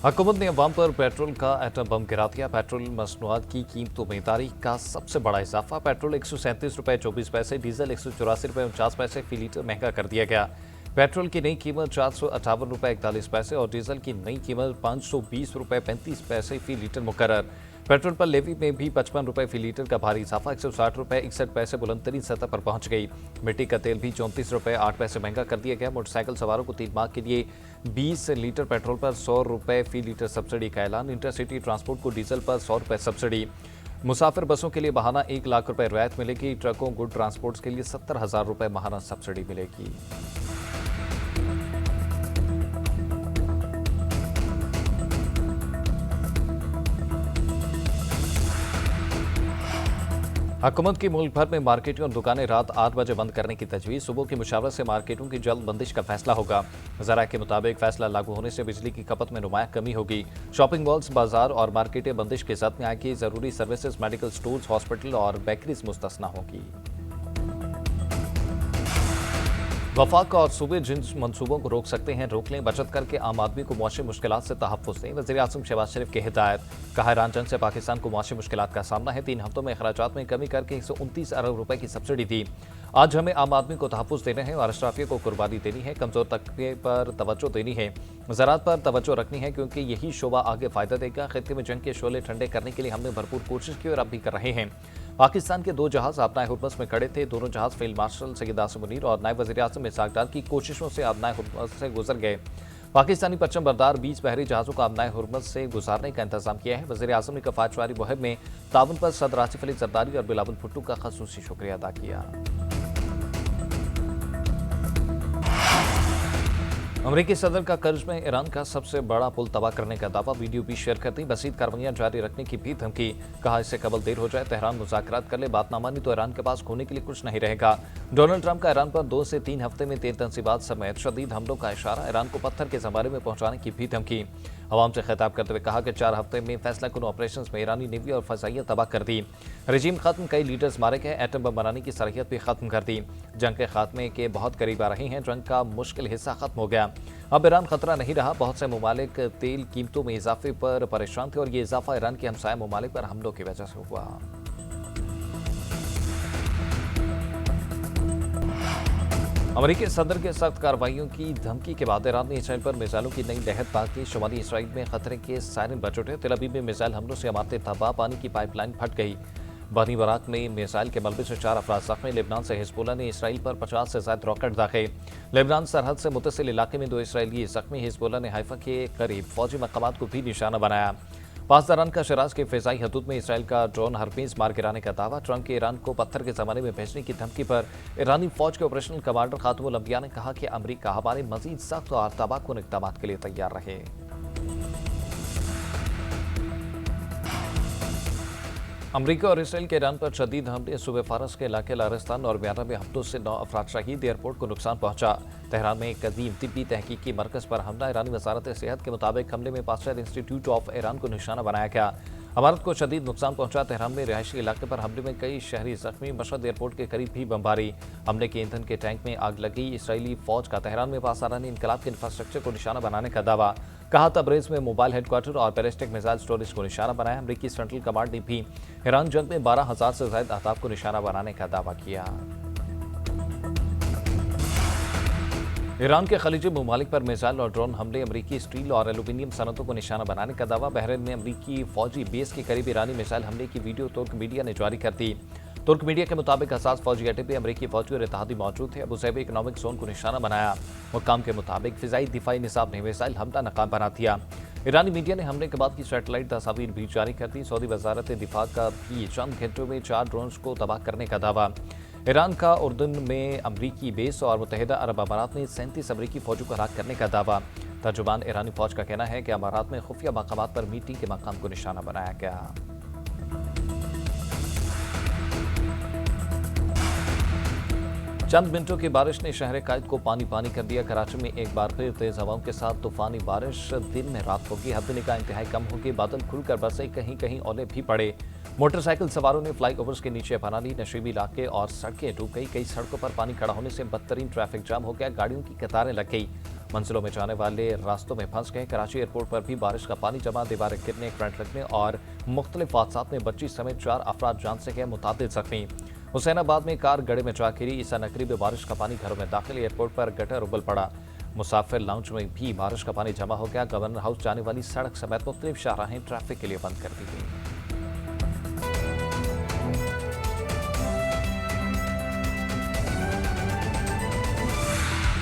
हुकूमत ने अवाम पर पेट्रोल का एटम बम गिरा दिया। पेट्रोल मसनूआत की कीमतों में तारीख का सबसे बड़ा इजाफा। पेट्रोल 137 रुपये 24 पैसे, डीजल 184 रुपये 49 पैसे फी लीटर महंगा कर दिया गया। पेट्रोल की नई कीमत 458 रुपये 41 पैसे और डीजल की नई कीमत 520 रुपये 35 पैसे फी लीटर मुकर्रर। पेट्रोल पर लेवी में भी 55 रुपये फी लीटर का भारी इजाफा, 160 रुपये 61 पैसे बुलंदतरीन सतह पर पहुंच गई। मिट्टी का तेल भी 34 रुपये 8 पैसे महंगा कर दिया गया। मोटरसाइकिल सवारों को 3 माह के लिए 20 लीटर पेट्रोल पर 100 रुपये फी लीटर सब्सिडी का ऐलान। इंटरसिटी ट्रांसपोर्ट को डीजल पर 100 रुपये सब्सिडी। मुसाफिर बसों के लिए माहाना 1 लाख रुपए रियायत मिलेगी। ट्रकों गुड ट्रांसपोर्ट के लिए 70,000 रुपये माहाना सब्सिडी मिलेगी। हुकूमत की मुल्क भर में मार्केटें और दुकानें रात 8 बजे बंद करने की तजवीज़। सुबह की मुशावरत से मार्केटों की जल्द बंदिश का फैसला होगा। ज़रा के मुताबिक फैसला लागू होने से बिजली की खपत में नुमाया कमी होगी। शॉपिंग मॉल्स, बाजार और मार्केटें बंदिश के जद में आएंगी। ज़रूरी सर्विसेज, मेडिकल स्टोर्स, हॉस्पिटल और बेकरीज मुस्तस्ना होगी। वफाक और सूबे जिन मनसूबों को रोक सकते हैं रोक लें, बचत करके आम आदमी को मुआशी मुश्किलात से तहफ़्फ़ुज़ दें। वज़ीर आज़म शहबाज शरीफ की हिदायत। कहा, ईरान जंग से पाकिस्तान को मुआशी मुश्किलात का सामना है। 3 हफ्तों में अखराजात में कमी करके 129 अरब रुपए की सब्सिडी दी। आज हमें आम आदमी को तहफ़्फ़ुज़ देना है और अशराफिया को कुर्बानी देनी है। कमज़ोर तबके पर तवज्जो देनी है, ज़राअत पर तवज्जो रखनी है, क्योंकि यही शोबा आगे फ़ायदा देगा। खित्ते में जंग के शोले ठंडे करने के लिए हमने भरपूर कोशिश की और अब भी कर रहे हैं। पाकिस्तान के 2 जहाज आबनाए हुर्मस में खड़े थे। दोनों जहाज फील्ड मार्शल सैयद आसिम मुनीर और नायब वज़ीर आज़म इसहाक डार की कोशिशों से आबनाए हुर्मस से गुजर गए। पाकिस्तानी परचम बरदार 20 बहरी जहाज़ों को आबनाए हुर्मस से गुजारने का इंतजाम किया है। वज़ीर आज़म ने कफ़ायतवारी मुहिम में ताउन पर सदर आसिफ अली जरदारी और बिलावल भुट्टो का ख़ुसूसी शुक्रिया अदा किया। अमरीकी सदर का कर्ज में ईरान का सबसे बड़ा पुल तबाह करने का दावा। वीडियो भी शेयर कर दी। मज़ीद कार्रवाइयां जारी रखने की भी धमकी। कहा, इससे कबल देर हो जाए तेहरान मुज़ाकरात कर ले, बात ना मानी तो ईरान के पास खोने के लिए कुछ नहीं रहेगा। डोनाल्ड ट्रंप का ईरान पर 2 से 3 हफ्ते में तेल तंसीबात समेत शदीद हमलों का इशारा। ईरान को पत्थर के ज़मारे में पहुंचाने की भी धमकी। अवाम से खिताब करते हुए कहा कि 4 हफ्ते में फैसला कुन ऑपरेशन में ईरानी नेवी और फ़ज़ाइया तबाह कर दी। रजीम खत्म, कई लीडर्स मारे गए। एटम बम बनाने की सलाहियत भी खत्म कर दी। जंग के खात्मे के बहुत करीब आ रहे हैं। जंग का मुश्किल हिस्सा खत्म हो गया। अब ईरान खतरा नहीं रहा। बहुत से ममालिक तेल कीमतों में इजाफे पर परेशान थे और ये इजाफा ईरान के हमसाया ममालिक पर हमलों की वजह से हुआ। अमरीकी सदर के सख्त कार्रवाइयों की धमकी के बाद ईरान ने इसराइल पर मिसाइलों की नई लहर ताक की। शुमाली इसराइल में खतरे के सायरन बज उठे। तेल अवीव में मिसाइल हमलों से इमारतें तबाह, पानी की पाइपलाइन फट गई। बनी बराक में मिसाइल के मलबे से 4 अफराद जख्मी। लेबनान से हिजबुल्लाह ने इसराइल पर 50 से ज्यादा रॉकेट दागे। लेबनान सरहद से मुत्तसिल इलाके में 2 इसराइली जख्मी। हिजबुल्लाह ने हाइफा के करीब फौजी मकामात को भी निशाना बनाया। पासदारान का शराज के फ़िज़ाई हदूद में इसराइल का ड्रोन हरपीस मार गिराने का दावा। ट्रंप के ईरान को पत्थर के ज़माने में भेजने की धमकी पर ईरानी फ़ौज के ऑपरेशनल कमांडर खातमुल अंबिया ने कहा कि अमरीका हमारे मज़ीद सख्त और तबाहकुन इक़दामात के लिए तैयार रहे। अमरीका और इसराइल के ईरान पर शदीद हमले। सूबे फारस के इलाके लारिस्तान और म्यारा में हफ्तों से 9 अफराद शहीद। एयरपोर्ट को नुकसान पहुंचा। तेहरान में एक कदीम तिब्बी तहकीकी मरकज़ पर हमला। ईरानी वजारत सेहत के मुताबिक हमले में पास्चर इंस्टीट्यूट ऑफ ईरान को निशाना बनाया गया। इमारत को शदीद नुकसान पहुंचा। तेहरान में रिहायशी इलाके पर हमले में कई शहरी जख्मी। मशहद एयरपोर्ट के करीब भी बमबारी। हमले के ईंधन के टैंक में आग लगी। इसराइली फौज का तेहरान में पासदारानी इनकलाब के इंफ्रास्ट्रक्चर को निशाना बनाने का दावा। कहा, तबरेज में मोबाइल हेडक्वार्टर और बैलिस्टिक मिसाइल स्टोरेज को निशाना बनाया। अमरीकी सेंट्रल कमांड ने भी ईरान जंग में 12,000 से ज्यादा अहदाफ को निशाना बनाने का दावा किया। ईरान के खलीजी ममालिक पर मिसाइल और ड्रोन हमले। अमरीकी स्टील और एल्यूमिनियम सनतों को निशाना बनाने का दावा। बहरीन में अमरीकी फौजी बेस के करीब ईरानी मिसाइल हमले की वीडियो तुर्क मीडिया ने जारी कर दी। तुर्क मीडिया के मुताबिक हसास फौजी अड्डे पे अमरीकी फौजी और इत्तेहादी मौजूद थे। अबू सैब इकनॉमिक जोन को निशाना बनाया। हुक्काम के मुताबिक फिजाई दिफाई निसाब ने मिसाइल हमला नाकाम बना दिया। ईरानी मीडिया ने हमले के बाद की सैटेलाइट तस्वीर भी जारी कर दी। सऊदी वजारत दिफा का भी चंद घंटों में 4 ड्रोन्स को तबाह करने का दावा। ईरान का उर्दन में अमरीकी बेस और मुत्तहिदा अरब अमारात में 37 अमरीकी फौजों को हलाक करने का दावा। तर्जुमान ईरानी फौज का कहना है कि अमारात में खुफिया मकामात पर मीटिंग के मकाम को निशाना बनाया गया। चंद मिनटों की बारिश ने शहर कायद को पानी पानी कर दिया। कराची में एक बार फिर तेज हवाओं के साथ तूफानी बारिश। दिन में रात होगी। हद निगाह इंतहाई कम होगी। बादल खुलकर बरसे, कहीं कहीं ओले भी पड़े। मोटरसाइकिल सवारों ने फ्लाई ओवर्स के नीचे पना ली। नशीबी इलाके और सड़कें डूब गई। कई सड़कों पर पानी खड़ा होने से बदतरीन ट्रैफिक जाम हो गया। गाड़ियों की कतारें लग गई। मंजिलों में जाने वाले रास्तों में फंस गए। कराची एयरपोर्ट पर भी बारिश का पानी जमा, दीवारें गिरने, करंट लगने और मुख्तलिफ हादसात में बच्ची समेत 4 अफराद जान से गए, मुतादिद जख्मी। हुसैनाबाद में कार गड़े में जा गिरी। ईसा नगरी में बारिश का पानी घरों में दाखिल, एयरपोर्ट पर गटर उबल पड़ा। मुसाफिर लाउंज में भी बारिश का पानी जमा हो गया। गवर्नर हाउस जाने वाली सड़क समेत मुख्तलिफ शाहराहें ट्रैफिक के लिए बंद कर दी गई।